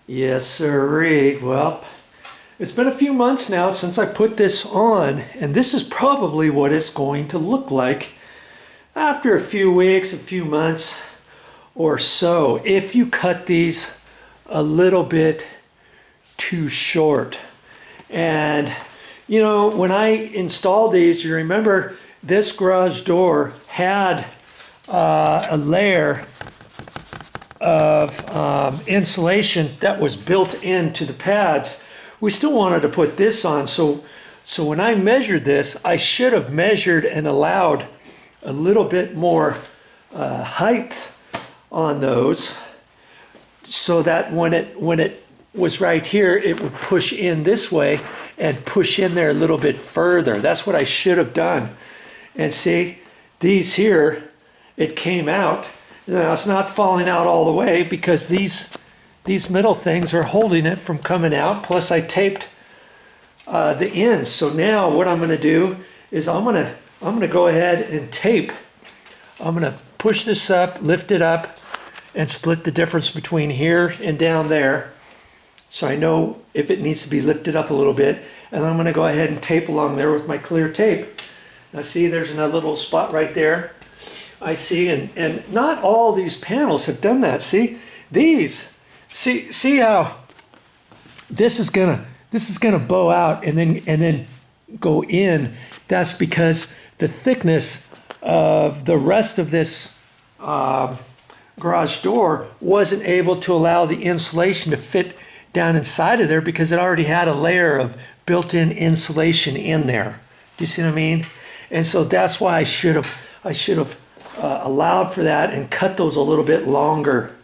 Yes, sirree. Well, it's been a few months now since I put this on, and this is probably what it's going to look like after a few weeks, a few months or so, if you cut these a little bit too short. And, you know, when I installed these, you remember this garage door had a layer of insulation that was built into the pads. We still wanted to put this on, so when I measured this, I should have measured and allowed a little bit more height on those, so that when it was right here, it would push in this way and push in there a little bit further. That's what I should have done. And see, these here, it came out. Now, it's not falling out all the way because these middle things are holding it from coming out. Plus I taped the ends. So now what I'm going to do is I'm going to go ahead and tape. I'm going to push this up, lift it up, and split the difference between here and down there. So I know if it needs to be lifted up a little bit. And I'm going to go ahead and tape along there with my clear tape. Now see, there's another little spot right there. I see, and not all these panels have done that. See, these, see how this is gonna bow out and then go in. That's because the thickness of the rest of this garage door wasn't able to allow the insulation to fit down inside of there because it already had a layer of built-in insulation in there. Do you see what I mean? And so that's why I should have allowed for that and cut those a little bit longer.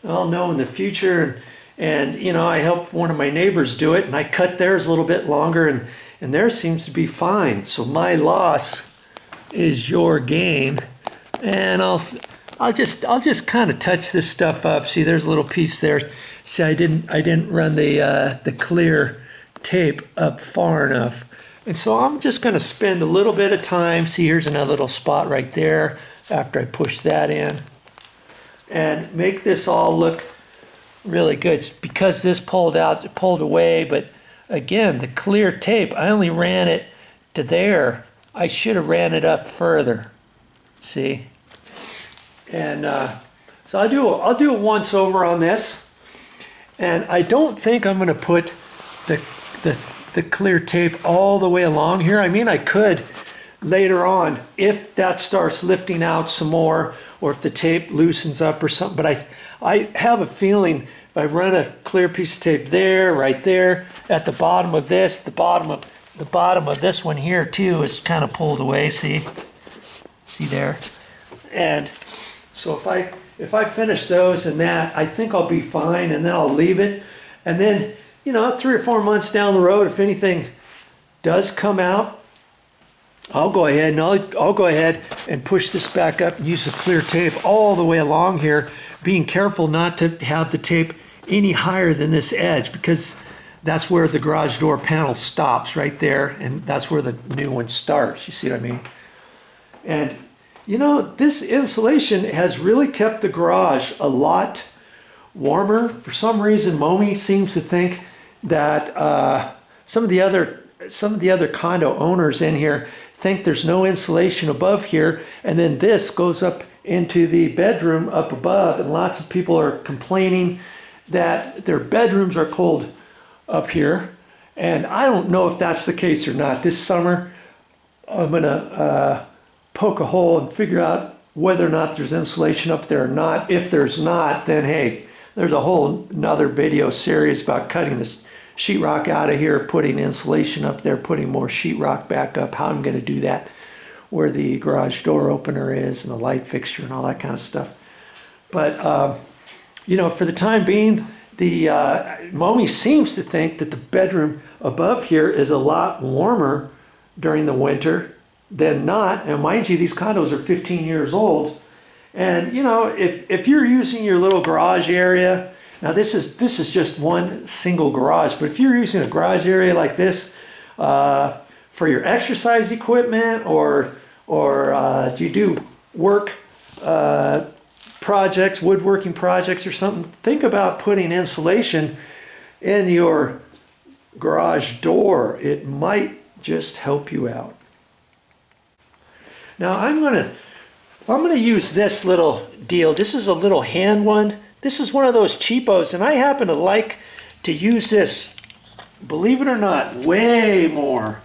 I'll know in the future, and you know, I helped one of my neighbors do it, and I cut theirs a little bit longer, and theirs seems to be fine. So my loss is your gain, and I'll just kind of touch this stuff up. See, there's a little piece there. See, I didn't run the clear tape up far enough. And so I'm just going to spend a little bit of time. See, here's another little spot right there after I push that in. And make this all look really good. It's because this pulled away. But again, the clear tape, I only ran it to there. I should have ran it up further. See? And so I'll do a once over on this. And I don't think I'm going to put the clear tape all the way along here. I mean, I could later on if that starts lifting out some more, or if the tape loosens up or something. But I have a feeling if I run a clear piece of tape there, right there, at the bottom of this, the bottom of this one here too is kind of pulled away. See there, and so if I finish those and that, I think I'll be fine, and then I'll leave it, and then, you know, 3 or 4 months down the road, if anything does come out, I'll go ahead and push this back up and use the clear tape all the way along here, being careful not to have the tape any higher than this edge, because that's where the garage door panel stops right there, and that's where the new one starts. You see what I mean? And you know, this insulation has really kept the garage a lot warmer. For some reason, Momi seems to think that some of the other condo owners in here think there's no insulation above here, and then this goes up into the bedroom up above, and lots of people are complaining that their bedrooms are cold up here, and I don't know if that's the case or not. This summer I'm gonna poke a hole and figure out whether or not there's insulation up there or not. If there's not, then hey, there's a whole another video series about cutting the sheetrock out of here, putting insulation up there, putting more sheetrock back up, how I'm going to do that, where the garage door opener is and the light fixture and all that kind of stuff. But you know, for the time being, the Momi seems to think that the bedroom above here is a lot warmer during the winter than not. And mind you, these condos are 15 years old. And you know, if you're using your little garage area, now this is just one single garage, but if you're using a garage area like this for your exercise equipment, or you do work projects, woodworking projects or something, think about putting insulation in your garage door. It might just help you out. Now I'm gonna use this little deal. This is a little hand one. This is one of those cheapos, and I happen to like to use this, believe it or not, way more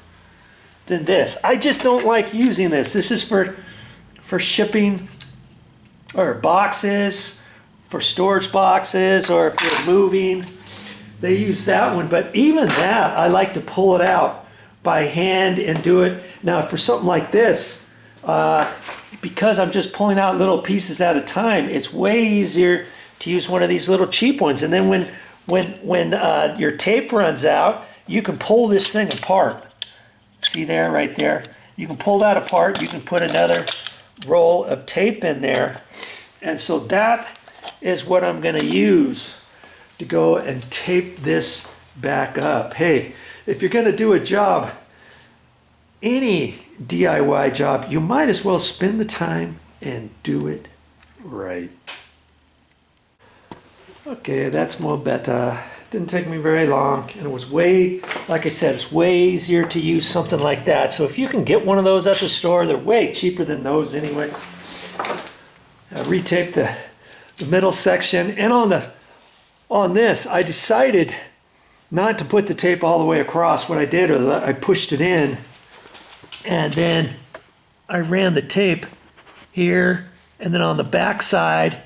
than this. I just don't like using this. This is for shipping or boxes, for storage boxes, or if you're moving. They use that one, but even that, I like to pull it out by hand and do it. Now for something like this, because I'm just pulling out little pieces at a time, it's way easier to use one of these little cheap ones. And then when your tape runs out, you can pull this thing apart. See there, right there? You can pull that apart. You can put another roll of tape in there. And so that is what I'm going to use to go and tape this back up. Hey, if you're going to do a job, any DIY job, you might as well spend the time and do it right. Okay, that's more better. Didn't take me very long, and it was way, like I said, it's way easier to use something like that. So if you can get one of those at the store, they're way cheaper than those anyways. Retape the middle section, and on this, I decided not to put the tape all the way across. What I did was I pushed it in, and then I ran the tape here, and then on the back side,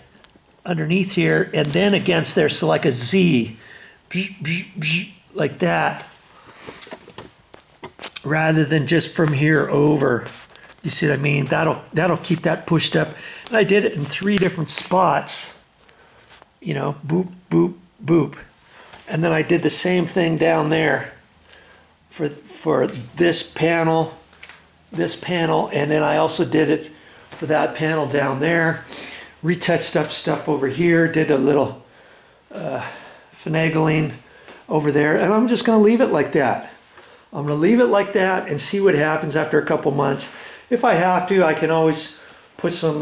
underneath here, and then against there, so like a Z, like that, rather than just from here over. You see what I mean? That'll keep that pushed up. And I did it in 3 different spots, you know, boop, boop, boop. And then I did the same thing down there for this panel, and then I also did it for that panel down there. Retouched up stuff over here, did a little finagling over there, and I'm just going to leave it like that. I'm going to leave it like that and see what happens after a couple months. If I have to, I can always put some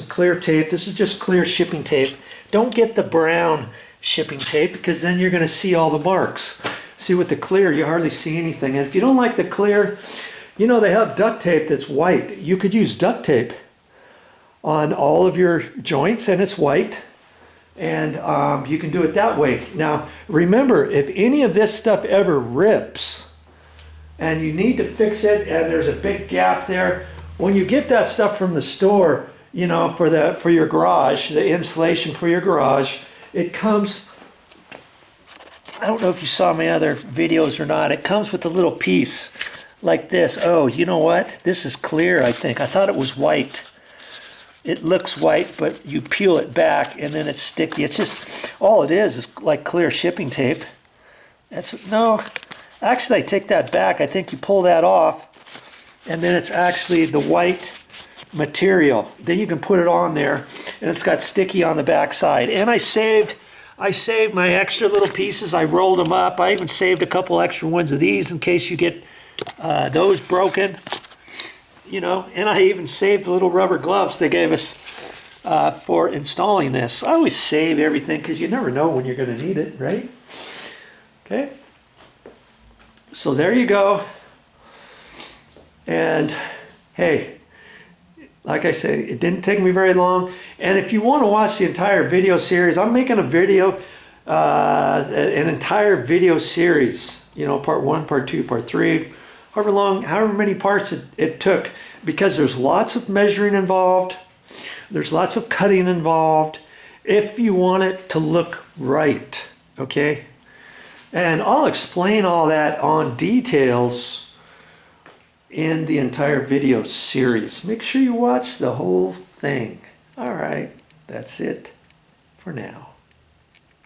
clear tape. This is just clear shipping tape. Don't get the brown shipping tape, because then you're going to see all the marks. See, with the clear, you hardly see anything. And if you don't like the clear, you know, they have duct tape that's white. You could use duct tape on all of your joints, and it's white, and you can do it that way. Now remember, if any of this stuff ever rips and you need to fix it and there's a big gap there, when you get that stuff from the store, you know, for your garage, the insulation for your garage, it comes, I don't know if you saw my other videos or not, it comes with a little piece like this. Oh, you know what, this is clear. I thought it was white. It looks white, but you peel it back and then it's sticky. It's just, all it is like clear shipping tape. No, actually I take that back. I think you pull that off and then it's actually the white material. Then you can put it on there and it's got sticky on the back side. And I saved my extra little pieces. I rolled them up. I even saved a couple extra ones of these in case you get those broken. You know, and I even saved the little rubber gloves they gave us for installing this. I always save everything because you never know when you're going to need it, right? Okay. So there you go. And hey, like I say, it didn't take me very long. And if you want to watch the entire video series, I'm making a video, an entire video series, you know, part 1, part 2, part 3, however many parts it took, because there's lots of measuring involved, there's lots of cutting involved, if you want it to look right, okay? And I'll explain all that on details in the entire video series. Make sure you watch the whole thing. All right, that's it for now.